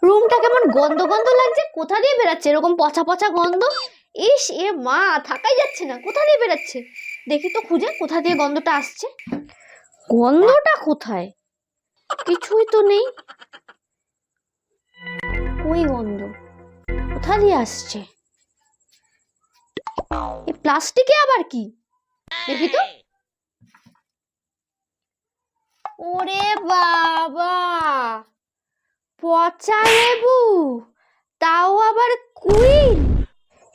রুমটা কেমন গন্ধ গন্ধ লাগছে, কোথা দিয়ে বেরাচ্ছে এরকম পচা পচা গন্ধ? ইস এ মা, থাকাই যাচ্ছে না, কোথা দিয়ে বেরাচ্ছে? দেখি তো খুঁজে কোথা দিয়ে গন্ধটা আসছে। গন্ধটা কোথায়? কিছুই তো নেই। ওই গন্ধ কোথা দিয়ে আসছে? এই প্লাস্টিকে আবার কি? দেখি তো। ওরে বাবা, পচা লেবু, তাও আবার কুইন।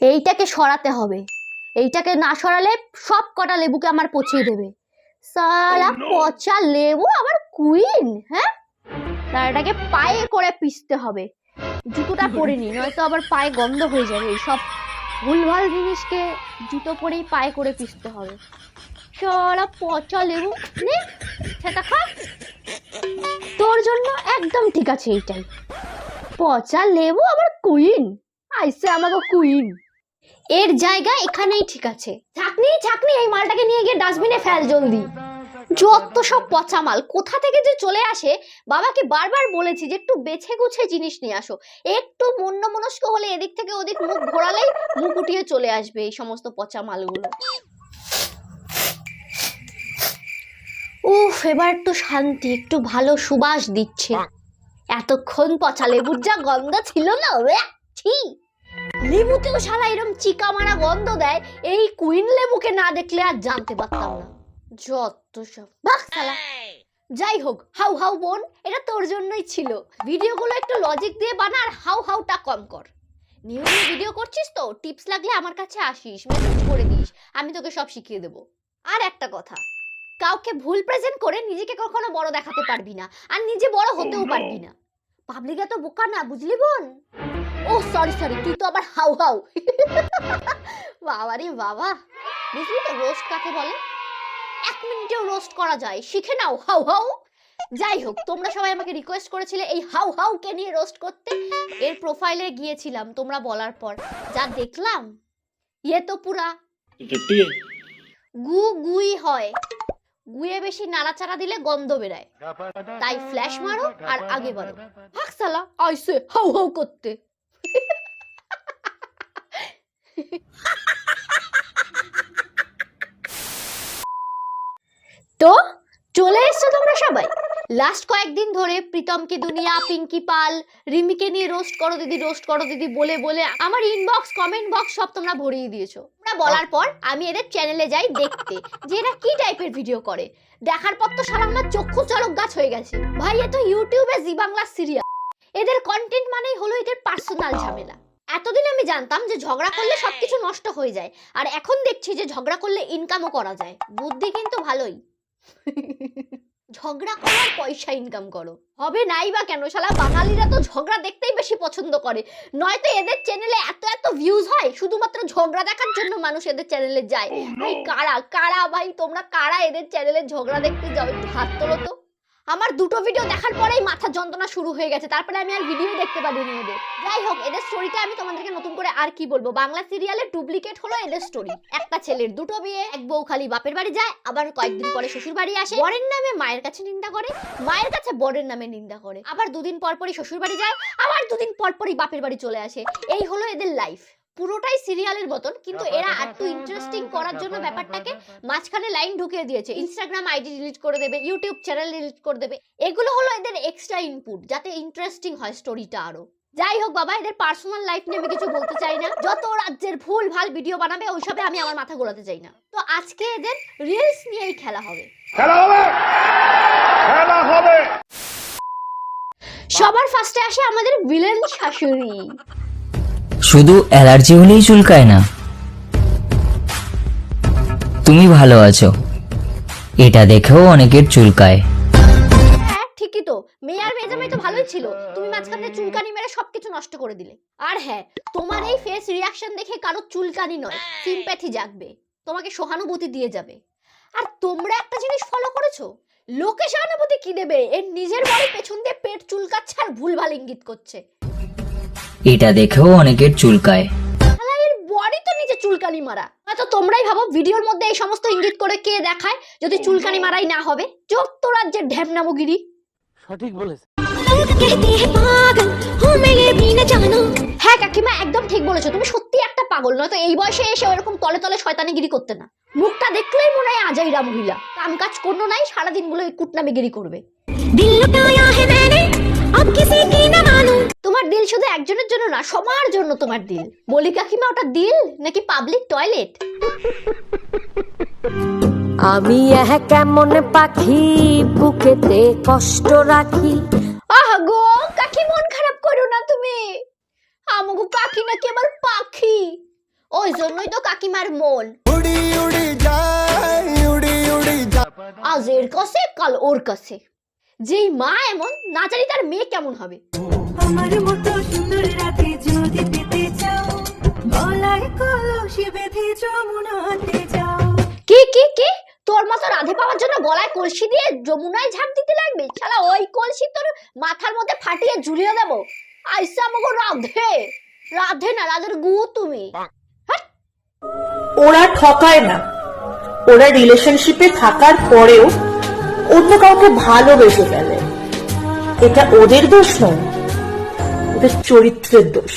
এইটাকে সরাতে হবে, এইটাকে না সরালে সব কটা লেবুকে আমার পচিয়ে দেবে। সারা পচা লেবু আবার কুইন, হ্যাঁ? এটাকে পায়ে করে পিষতে হবে। জুতোটা পরে নি, নয়তো আবার পায়ে গন্ধ হয়ে যাবে। এইসব ভুলভাল জিনিসকে জুতো পরেই পায়ে করে পিষতে হবে। সারা পচা লেবু নে, সেটা খা। তোর জন্য একদম ঠিক আছে এইটাই। পচা লেবু আবার কুইন, আইসে আমাকে কুইন। এর জায়গা এখানেই ঠিক আছে। ছাকনি ছাকনি, এই মালটাকে নিয়ে গিয়ে ডাস্টবিনে ফেল জলদি। যত সব পচা মাল কোথা থেকে যে চলে আসে। বাবাকে বারবার বলেছি যে একটু বেছে গুছে জিনিস নিয়ে আসো, একটু মন্যমনস্ক হলে এদিক থেকে ওদিক মুখ ঘোরালেই মুখ উঠিয়ে চলে আসবে এই সমস্ত পচা মালগুলো। উফ, এবার একটু শান্তি, একটু ভালো সুবাস দিচ্ছে। এতক্ষণ পচা লেবুর যা গন্ধ ছিল না, ছি। লেবুতেও শালা এরকম চিকা মারা গন্ধ দেয়, এই কুইন লেবুকে না দেখলে আর জানতে পারতাম না। যত সব বাহ শালা। যাই হোক, হাউ হাউ বোন, এটা তোর জন্যই ছিল। ভিডিওগুলো একটু লজিক দিয়ে বানা আর হাউ হাউটা কম কর। নিউ নিউ ভিডিও করছিস তো, টিপস লাগলে আমার কাছে আসিস, মেসেজ করে দিস, আমি তোকে সব শিখিয়ে দেবো। আর একটা কথা, কাউকে ভুল প্রেজেন্ট করে নিজেকে কখনো বড় দেখাতে পারবি না, আর নিজে বড় হতেও পারবি না। পাবলিক এত বোকা না, বুঝলি বোন? ও সরি সরি, তুই তো আবার হাউ হাউ। বাবা রে বাবা, বুঝলি তো রোস্ট কাকে বলে? 1 মিনিটেও রোস্ট করা যায়, শিখে নাও হাউ হাউ। যাই হোক, তোমরা সবাই আমাকে রিকোয়েস্ট করেছিলে এই হাউ হাউ কে নিয়ে রোস্ট করতে। এর প্রোফাইলে গিয়েছিলাম তোমরা বলার পর, যা দেখলাম ইয়ে তো পুরা গু গুই হয়। গুয়ে বেশি নাড়াচাড়া দিলে গন্ধ বেরায়, তাই ফ্ল্যাশ মারো আর আগে বাড়ো। হাক সালা আইসে হাউ হাউ করতে। তো চলে এসছো তোমরা সবাই। লাস্ট কয়েকদিন ধরে প্রীতমকে দুনিয়া, পিঙ্কি পাল, রিমিকে নিয়ে রোস্ট করো দিদি, রোস্ট করো দিদি বলে বলে আমার ইনবক্স, কমেন্ট বক্স সব তোমরা ভরিয়ে দিয়েছো। তোমরা বলার পর আমি এদের চ্যানেলে যাই দেখতে যে এরা কি টাইপের ভিডিও করে। দেখার পর তো সারা আমার চক্ষু চড়ক গাছ হয়ে গেছে। ভাই, এ তো ইউটিউবে জি বাংলা সিরিয়াল। এদের কন্টেন্ট মানেই হলো এদের পার্সোনাল ঝামেলা। এতদিন আমি জানতাম যে ঝগড়া করলে সবকিছু নষ্ট হয়ে যায়, আর এখন দেখছি যে ঝগড়া করলে ইনকামও করা যায়। বুদ্ধি কিন্তু ভালোই। ঝগড়া করার পয়সা ইনকাম করো, হবে নাই বা কেন? শালা বাঙালিরা তো ঝগড়া দেখতেই বেশি পছন্দ করে, নয়তো এদের চ্যানেলে এত এত ভিউজ হয় শুধুমাত্র ঝগড়া দেখার জন্য মানুষ এদের চ্যানেলে যায়। ভাই কারা কারা, ভাই তোমরা কারা এদের চ্যানেলে ঝগড়া দেখতে যাও? একটু হাত তোলো তো। আমার দুটো ভিডিও দেখার পরেই মাথা যন্ত্রণা শুরু হয়ে গেছে, তারপরে আমি আর ভিডিও দেখতে পারিনি এদের। যাই হোক, এদের স্টোরিটা আমি তোমাদেরকে নতুন করে আর কি বলবো, বাংলা সিরিয়ালের ডুপ্লিকেট হলো এদের স্টোরি। একটা ছেলের দুটো বিয়ে, এক বউ খালি বাপের বাড়ি যায়, আবার কয়েকদিন পরে শ্বশুর বাড়ি আসে, বরের নামে মায়ের কাছে নিন্দা করে, মায়ের কাছে বরের নামে নিন্দা করে, আবার দুদিন পর পরই শ্বশুর বাড়ি যায়, আবার দুদিন পর পরই বাপের বাড়ি চলে আসে। এই হলো এদের লাইফ। পুরোটাই সিরিয়ালের মতন, কিন্তু এরা একটু ইন্টারেস্টিং করার জন্য ব্যাপারটাকে মাঝখানে লাইন ঢুকিয়ে দিয়েছে। ইনস্টাগ্রাম আইডি ডিলিট করে দেবে, ইউটিউব চ্যানেল ডিলিট করে দেবে। এগুলো হলো এদের এক্সট্রা ইনপুট, যাতে ইন্টারেস্টিং হয় স্টোরিটা আরো। যাই হোক বাবা, এদের পার্সোনাল লাইফ নিয়ে আমি কিছু বলতে চাই না। যত রাজ্যের ভুল ভাল ভিডিও বানাবে ওইসবে আমি আমার মাথা ঘোরাতে চাই না। তো আজকে এদের রিলস নিয়েই খেলা হবে। সবার ফার্স্টে আসে আমাদের ভিলেন শাশুড়ি। শুধু অ্যালার্জি হলেই চুলকায় না, তুমি ভালো আছো এটা দেখেও অনেকের চুলকায়। হ্যাঁ ঠিকই তো, মেয়ে আর মেজামাই তো ভালোই ছিল, তুমি মাঝখানে চুলকানি মেরে সবকিছু নষ্ট করে দিলে। আর হ্যাঁ, তোমার এই ফেস রিয়াকশন দেখে কারো চুলকানি নয়, সিম্প্যাথি জাগবে, তোমাকে সহানুভূতি দিয়ে যাবে। আর তোমরা একটা জিনিস ফলো করেছো, লোকে সহানুভূতি কি দেবে, এর নিজের বাড়ি পেছন দিয়ে পেট চুলকাচ্ছে আর ভুলভাল ইঙ্গিত করছে। এটা দেখেও অনেকের চুলকায়। এর বডি তো নিচে চুলকানি মারা। হয়তো তোমরাই ভাবো ভিডিওর মধ্যে এই সমস্ত ইঙ্গিত করে কে দেখায় যদি চুলকানি মারাই না হবে? যত রাজ্যের ঢ্যামনামগিরি। সঠিক বলেছে। मैं ये भी न जानूं। হ্যাঁ কাকিমা একদম ঠিক বলেছো, তুমি সত্যি একটা পাগল, নয়তো এই বয়সে এসে ওরকম তলে তলে শয়তানিগিরি করতে না। মুখটা দেখলেই মনে হয় আজাইরা মহিলা, কাম কাজ কোনো নাই, সারাদিন গুলো কুটনামিগিরি করবে। दिल लुटाया है मैंने, अब किसी की न मानूं। তোমার দিল শুধু একজনের জন্য না, সবার জন্য তোমার দিল। বলি কাকিমা ওটা দিল নাকি পাবলিক টয়লেট? আমি এহ কেমন পাখি বুকেতে কষ্ট রাখি। আহা গো কাকি মন খারাপ করো না তুমি, আমাগো পাখি নাকি আবার পাখি, ওই জন্যই তো কাকিমার মন আজ এর কাছে কাল ওর কাছে। যেই মা এমন, না জানি তার মেয়ে কেমন হবে। আমার মতো সুন্দর রাতে যদি পেতে চাও, গলায় কলসি বেঁধে যমুনাতে যাও। কি কি কি তোর মতো রাধে পাওয়ার জন্য গলায় কলসি দিয়ে যমুনায় ঝাঁপ দিতে লাগবে? শালা ওই কলসি তোর মাথার মধ্যে ফাটিয়ে ঝুলিয়ে দেবো। আইসা আমাগো রাধে, রাধে না রাধের গু তুমি। ওরা ঠকায় না, ওরা রিলেশনশিপে থাকার পরেও অন্য কাউকে ভালোবেসে ফেলে। এটা ওদের দোষ নয়, ওদের চরিত্রের দোষ।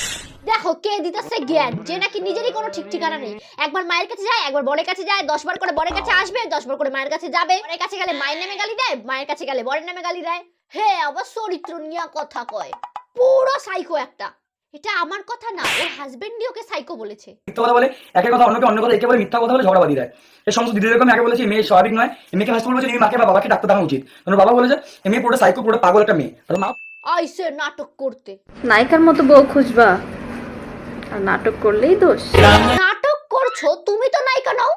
দেখো কে দিতেছে জ্ঞান, যে নাকি নিজেরই কোনো ঠিক ঠিকানা নেই। একবার মায়ের কাছে যায়, একবার বরের কাছে যায়, 10 বার করে বরের কাছে আসবে, 10 বার করে মায়ের কাছে যাবে। বরের কাছে গেলে মায়ের নামে গালি দেয়, মায়ের কাছে গেলে বরের নামে গালি দেয়। হে আবার চরিত্র নিয়ে কথা কয়, পুরো সাইকো একটা। এটা আমার কথা না, ওর হাজবেন্ডই ওকে সাইকো বলেছে। মিথ্যা কথা বলে, একের কথা অন্যকে অন্য কথা, একেবারে মিথ্যা কথা বলে ঝগড়া বাঁধিয়ে দেয়। এই সমস্ত দিদিদের আমি আগে বলেছি মেয়ে স্বাভাবিক নয়, এই মেয়েকে হাসপাতাল বলেছে, এই মাকে বা বাবাকে ডাক্তার দেখানো উচিত। কারণ বাবা বলেছে এই মেয়ে পুরো সাইকো, পুরো পাগল একটা মেয়ে। আর মা আইসে নাটক করতে। নায়িকার মতো বউ খুঁজবা আর নাটক করলেই দোষ। নাটক করছো তুমি, তো নায়িকা নাও।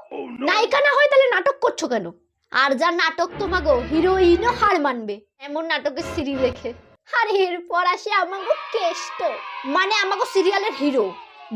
নায়িকা না হয় তাহলে নাটক করছো কেন? আর যা নাটক তোমাগো হিরোইনও হার মানবে এমন নাটকের সিরি দেখে। আর এরপর আসে আমাগো কেষ্ট, মানে আমাগো সিরিয়ালের হিরো,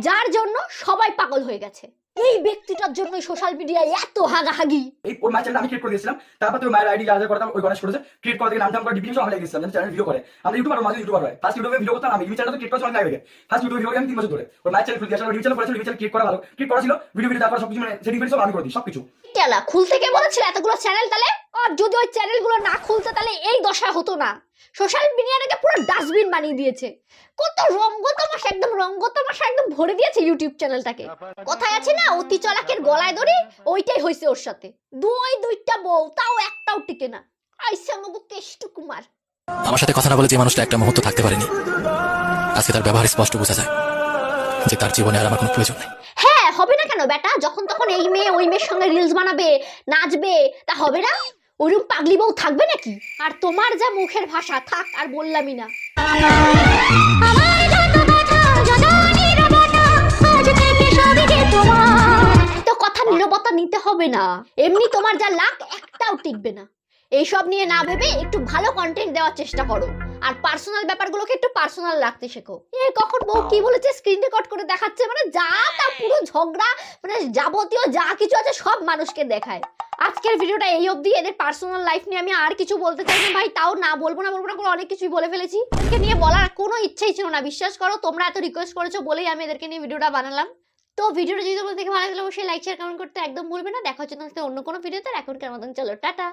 যার জন্য সবাই পাগল হয়ে গেছে। এই ব্যক্তিটার জন্য সোশ্যাল মিডিয়ায় এত হাগাহাগি। এই ওর মায়ের চ্যানেল আমি ক্রিয়েট করে দিয়েছিলাম, তারপর তো মায়ের আইডি যা যা করতাম ওই গণেশ করেছে, ক্রিয়েট করে থেকে নাম টাম করে ডিপিএম সব আমি লাগিয়ে দিয়েছিলাম, চ্যানেল ভিডিও করে। আমরা ইউটিউবার, মাঝে ইউটিউবার হয়। ফার্স্ট ইউটিউবে ভিডিও করতাম আমি, ইউটিউব চ্যানেল তো ক্রিয়েট করেছি অনেক আগে। ফার্স্ট ইউটিউবে ভিডিও আমি 3 বছর ধরে। ওর মায়ের চ্যানেল খুলে দিয়েছিলাম, ইউটিউব চ্যানেল করেছিল, ইউটিউব চ্যানেল ক্রিয়েট করা ভালো, ক্রিয়েট করা ছিল, ভিডিও তারপর সবকিছু মানে সেটিং করে সব আমি করে দিই সবকিছু। টেলা খুলতে কে বলেছিল এতগুলো চ্যানেল? তাহলে আর যদি ওই চ্যানেলগুলো না খুলতে তাহলে এই দশা হতো না। সোশ্যাল মিডিয়াটাকে পুরো ডাস্টবিন বানিয়ে দিয়েছে। কত রঙ্গতমাশা, একদম রঙ্গতমাশা একদম ভরে দিয়েছে ইউটিউব চ্যানেলটাকে। কথায় আছে না, অতি চলাকের গলায় দড়ি, ওইটাই হয়েছে ওর সাথে। দুইটা বউ, তাও একটাও টিকে না। আইসা মগু কেষ্ট কুমার। আমার সাথে কথা না বলে যে মানুষটা একটা মুহূর্ত থাকতে পারেনি, আজকে তার ব্যবহার স্পষ্ট বোঝা যায় যে তার জীবনে আর আমার কোনো প্রয়োজন নেই। হ্যাঁ হবে না কেন বেটা, যখন তখন এই মেয়ে ওই মেয়ের সঙ্গে রিলস বানাবে, নাচবে, তা হবে না? ওরকম পাগলি বউ থাকবে নাকি? আর তোমার যা মুখের ভাষা, থাক আর বললামই না। তো কথা নীরবতা নিতে হবে না, এমনি তোমার যা লাক একটাও টিকবে না। এইসব নিয়ে না ভেবে একটু ভালো কন্টেন্ট দেওয়ার চেষ্টা করো, আর পার্সোনাল ব্যাপারগুলোকে একটু পার্সোনাল রাখতে শেখো। এ কখন বউ কি বলেছে স্ক্রিন রেকর্ড করে দেখাচ্ছে, মানে যা তা পুরো ঝগড়া, মানে যাবতীয় যা কিছু আছে সব মানুষকে দেখায়। আজকের ভিডিওটা এই অবধি। এদের পার্সোনাল লাইফ নিয়ে আমি আর কিছু বলতে চাই না ভাই, তাও না বলবো না করে অনেক কিছুই বলে ফেলেছি। এদেরকে নিয়ে বলার কোনো ইচ্ছাই ছিল না, বিশ্বাস করো। তোমরা এত রিকোয়েস্ট করেছো বলেই আমি এদেরকে নিয়ে ভিডিওটা বানালাম। তো ভিডিওটা যদি তোমাদের থেকে ভালো লাগলে অবশ্যই লাইক শেয়ার কমেন্ট করতে একদম ভুলবে না। দেখা হচ্ছে তোমাদের সাথে অন্য কোনো ভিডিওতে। এখনকার মতন চলো টাটা।